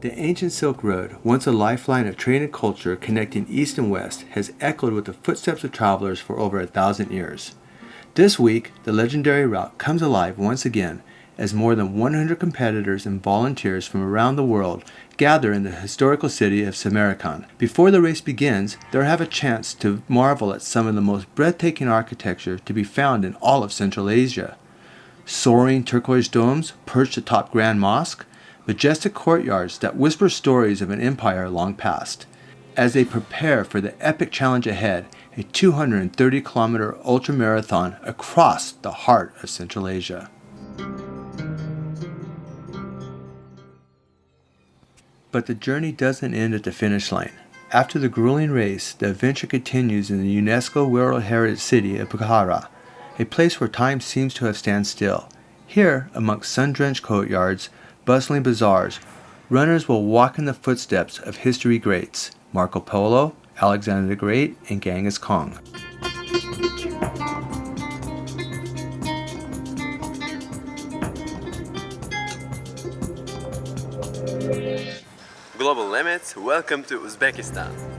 The ancient Silk Road, once a lifeline of trade and culture connecting east and west, has echoed with the footsteps of travelers for over 1,000 years. This week, the legendary route comes alive once again as more than 100 competitors and volunteers from around the world gather in the historical city of Samarkand. Before the race begins, they'll have a chance to marvel at some of the most breathtaking architecture to be found in all of Central Asia. Soaring turquoise domes perched atop Grand Mosque, majestic courtyards that whisper stories of an empire long past. As they prepare for the epic challenge ahead, a 230-kilometer ultramarathon across the heart of Central Asia. But the journey doesn't end at the finish line. After the grueling race, the adventure continues in the UNESCO World Heritage City of Bukhara, a place where time seems to have stand still. Here, amongst sun-drenched courtyards, bustling bazaars, runners will walk in the footsteps of history greats Marco Polo, Alexander the Great, and Genghis Khan. Global Limits, welcome to Uzbekistan.